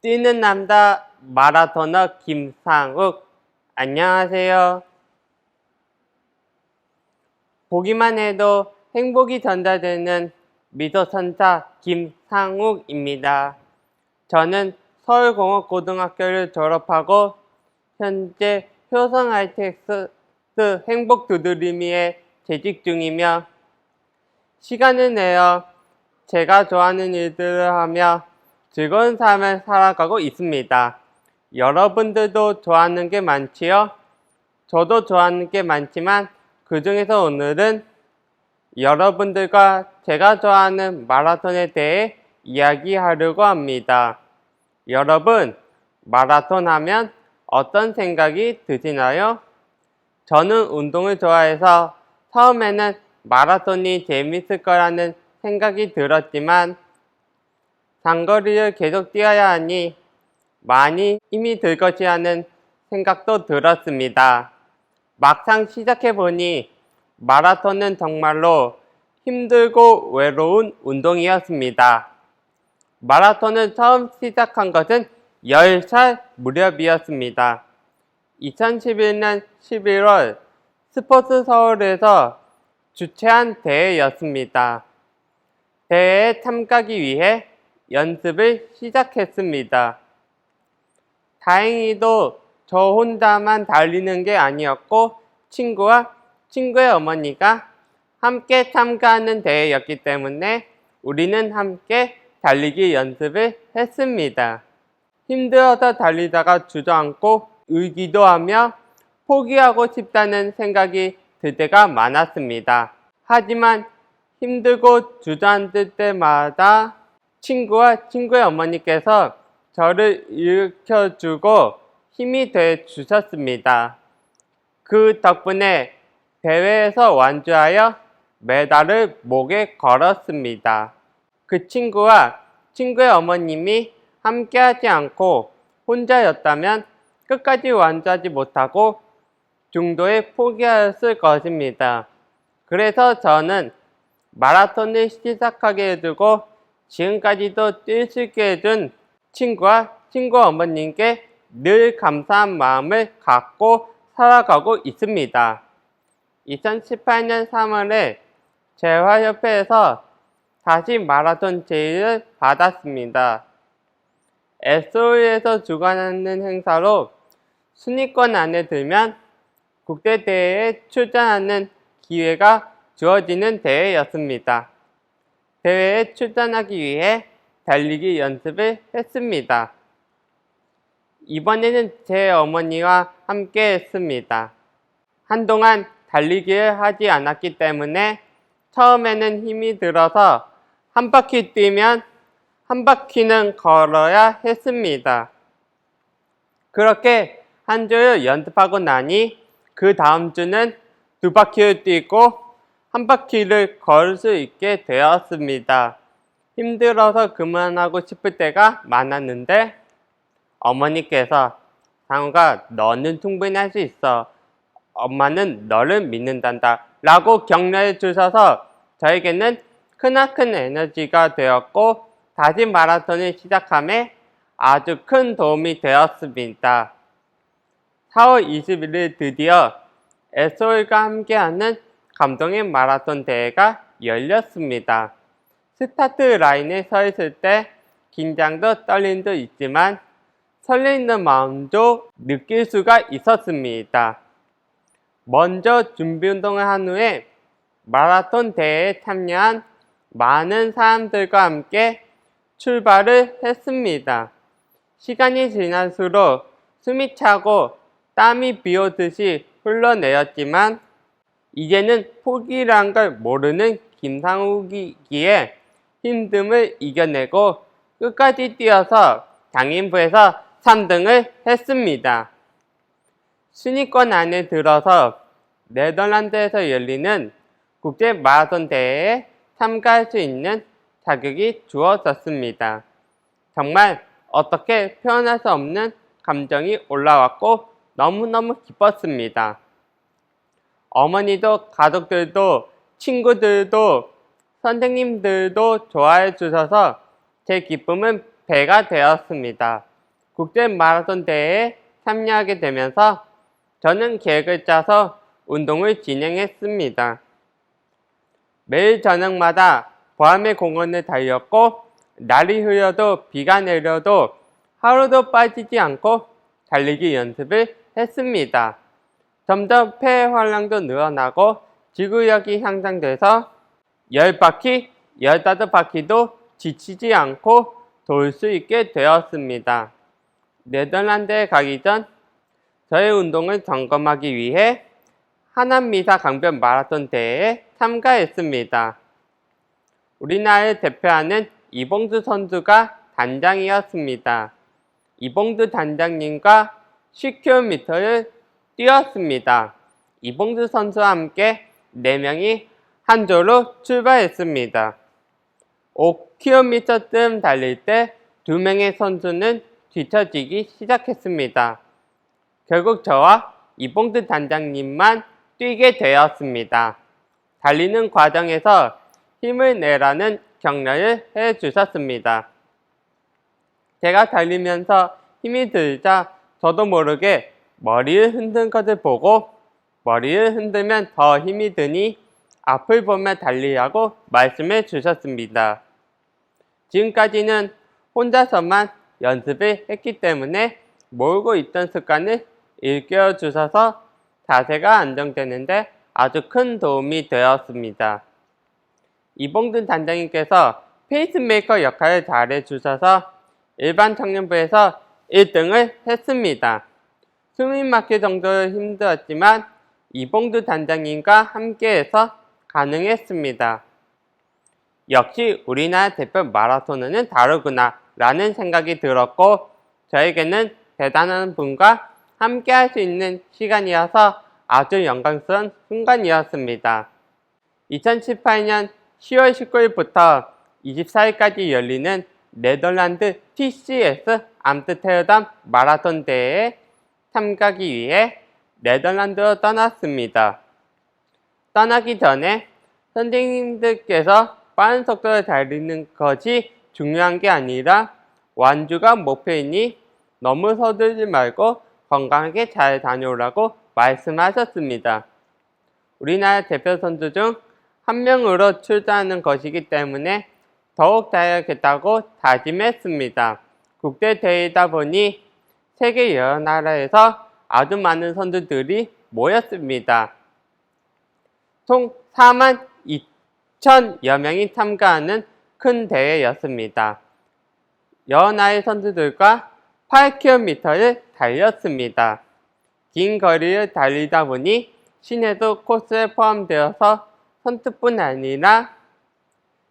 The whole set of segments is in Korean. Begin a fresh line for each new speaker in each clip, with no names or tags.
뛰는 남자 마라토너 김상욱. 안녕하세요. 보기만 해도 행복이 전달되는 미소천사 김상욱입니다. 저는 서울공업고등학교를 졸업하고 현재 효성ITX 행복 두드리미에 재직 중이며 시간을 내어 제가 좋아하는 일들을 하며 즐거운 삶을 살아가고 있습니다. 여러분들도 좋아하는 게 많지요? 저도 좋아하는 게 많지만 그 중에서 오늘은 여러분들과 제가 좋아하는 마라톤에 대해 이야기하려고 합니다. 여러분, 마라톤 하면 어떤 생각이 드시나요? 저는 운동을 좋아해서 처음에는 마라톤이 재밌을 거라는 생각이 들었지만 장거리를 계속 뛰어야 하니 많이 힘이 들 것이라는 생각도 들었습니다. 막상 시작해보니 마라톤은 정말로 힘들고 외로운 운동이었습니다. 마라톤을 처음 시작한 것은 10살 무렵이었습니다. 2011년 11월 스포츠 서울에서 주최한 대회였습니다. 대회에 참가하기 위해 연습을 시작했습니다. 다행히도 저 혼자만 달리는 게 아니었고 친구와 친구의 어머니가 함께 참가하는 대회였기 때문에 우리는 함께 달리기 연습을 했습니다. 힘들어서 달리다가 주저앉고 울기도 하며 포기하고 싶다는 생각이 들 때가 많았습니다. 하지만 힘들고 주저앉을 때마다 친구와 친구의 어머니께서 저를 일으켜주고 힘이 돼 주셨습니다. 그 덕분에 대회에서 완주하여 메달을 목에 걸었습니다. 그 친구와 친구의 어머님이 함께하지 않고 혼자였다면 끝까지 완주하지 못하고 중도에 포기하였을 것입니다. 그래서 저는 마라톤을 시작하게 해주고 지금까지도 뛸 수 있게 해준 친구와 친구 어머님께 늘 감사한 마음을 갖고 살아가고 있습니다. 2018년 3월에 재활협회에서 다시 마라톤 제의를 받았습니다. SOE에서 주관하는 행사로 순위권 안에 들면 국제대회에 출전하는 기회가 주어지는 대회였습니다. 대회에 출전하기 위해 달리기 연습을 했습니다. 이번에는 제 어머니와 함께 했습니다. 한동안 달리기를 하지 않았기 때문에 처음에는 힘이 들어서 한 바퀴 뛰면 한 바퀴는 걸어야 했습니다. 그렇게 한 주를 연습하고 나니 그 다음 주는 두 바퀴를 뛰고 한 바퀴를 걸을 수 있게 되었습니다. 힘들어서 그만하고 싶을 때가 많았는데 어머니께서 상우가 너는 충분히 할 수 있어. 엄마는 너를 믿는단다 라고 격려해 주셔서 저에게는 크나큰 에너지가 되었고 다시 마라톤을 시작함에 아주 큰 도움이 되었습니다. 4월 21일 드디어 SOE가 함께하는 감동의 마라톤 대회가 열렸습니다. 스타트 라인에 서 있을 때 긴장도 떨림도 있지만 설레이는 마음도 느낄 수가 있었습니다. 먼저 준비 운동을 한 후에 마라톤 대회에 참여한 많은 사람들과 함께 출발을 했습니다. 시간이 지날수록 숨이 차고 땀이 비오듯이 흘러내렸지만 이제는 포기란 걸 모르는 김상욱이기에 힘듦을 이겨내고 끝까지 뛰어서 장인부에서 3등을 했습니다. 순위권 안에 들어서 네덜란드에서 열리는 국제 마라톤 대회에 참가할 수 있는 자격이 주어졌습니다. 정말 어떻게 표현할 수 없는 감정이 올라왔고 너무너무 기뻤습니다. 어머니도 가족들도 친구들도 선생님들도 좋아해 주셔서 제 기쁨은 배가 되었습니다. 국제 마라톤 대회에 참여하게 되면서 저는 계획을 짜서 운동을 진행했습니다. 매일 저녁마다 보암의 공원을 달렸고 날이 흐려도 비가 내려도 하루도 빠지지 않고 달리기 연습을 했습니다. 점점 폐 활량도 늘어나고 지구력이 향상돼서 10바퀴, 15바퀴도 지치지 않고 돌 수 있게 되었습니다. 네덜란드에 가기 전 저의 운동을 점검하기 위해 하남미사 강변 마라톤 대회에 참가했습니다. 우리나라를 대표하는 이봉주 선수가 단장이었습니다. 이봉주 단장님과 10km를 뛰었습니다. 이봉주 선수와 함께 4명이 한 조로 출발했습니다. 5km쯤 달릴 때 2명의 선수는 뒤처지기 시작했습니다. 결국 저와 이봉주 단장님만 뛰게 되었습니다. 달리는 과정에서 힘을 내라는 격려를 해주셨습니다. 제가 달리면서 힘이 들자 저도 모르게 머리를 흔든 것을 보고 머리를 흔들면 더 힘이 드니 앞을 보며 달리라고 말씀해 주셨습니다. 지금까지는 혼자서만 연습을 했기 때문에 모르고 있던 습관을 일깨워 주셔서 자세가 안정되는데 아주 큰 도움이 되었습니다. 이봉준 단장님께서 페이스메이커 역할을 잘해 주셔서 일반 청년부에서 1등을 했습니다. 숨이 막힐 정도로 힘들었지만 이봉준 단장님과 함께해서 가능했습니다. 역시 우리나라 대표 마라토너는 다르구나 라는 생각이 들었고 저에게는 대단한 분과 함께 할 수 있는 시간이어서 아주 영광스러운 순간이었습니다. 2018년 10월 19일부터 24일까지 열리는 네덜란드 TCS 암스테르담 마라톤 대회에 참가하기 위해 네덜란드로 떠났습니다. 떠나기 전에 선생님들께서 빠른 속도로 달리는 것이 중요한 게 아니라 완주가 목표이니 너무 서두르지 말고 건강하게 잘 다녀오라고 말씀하셨습니다. 우리나라 대표 선수 중 한 명으로 출전하는 것이기 때문에 더욱 잘하겠다고 다짐했습니다. 국제 대회이다 보니 세계 여러 나라에서 아주 많은 선수들이 모였습니다. 총 4만 2천여 명이 참가하는 큰 대회였습니다. 여러 나라의 선수들과 8km를 달렸습니다. 긴 거리를 달리다 보니 시내도 코스에 포함되어서 선수뿐 아니라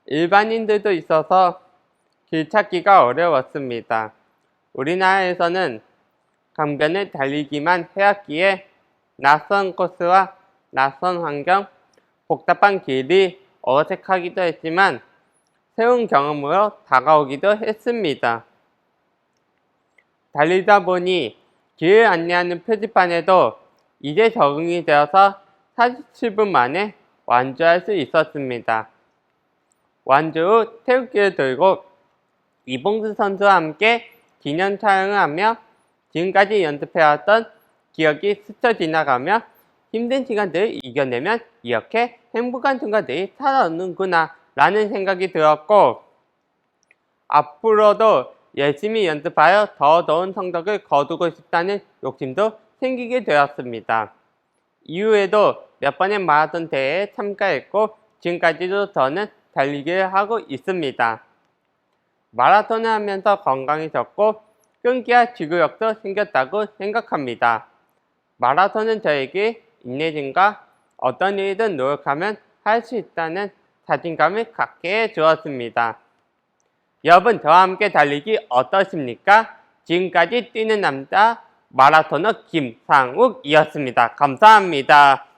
일반인들도 있어서 길 찾기가 어려웠습니다. 우리나라에서는 강변을 달리기만 해왔기에 낯선 코스와 낯선 환경, 복잡한 길이 어색하기도 했지만 새로운 경험으로 다가오기도 했습니다. 달리다 보니 길을 안내하는 표지판에도 이제 적응이 되어서 47분 만에 완주할 수 있었습니다. 완주 후 태극기를 들고 이봉수 선수와 함께 기념 촬영을 하며 지금까지 연습해왔던 기억이 스쳐 지나가며 힘든 시간들을 이겨내면 이렇게 행복한 순간들이 찾아오는구나 라는 생각이 들었고 앞으로도 열심히 연습하여 더 좋은 성적을 거두고 싶다는 욕심도 생기게 되었습니다. 이후에도 몇 번의 마라톤 대회에 참가했고 지금까지도 저는 달리기를 하고 있습니다. 마라톤을 하면서 건강해졌고 끈기와 지구력도 생겼다고 생각합니다. 마라톤은 저에게 인내심과 어떤 일이든 노력하면 할 수 있다는 자신감을 갖게 해주었습니다. 여러분 저와 함께 달리기 어떠십니까? 지금까지 뛰는 남자 마라토너 김상욱이었습니다. 감사합니다.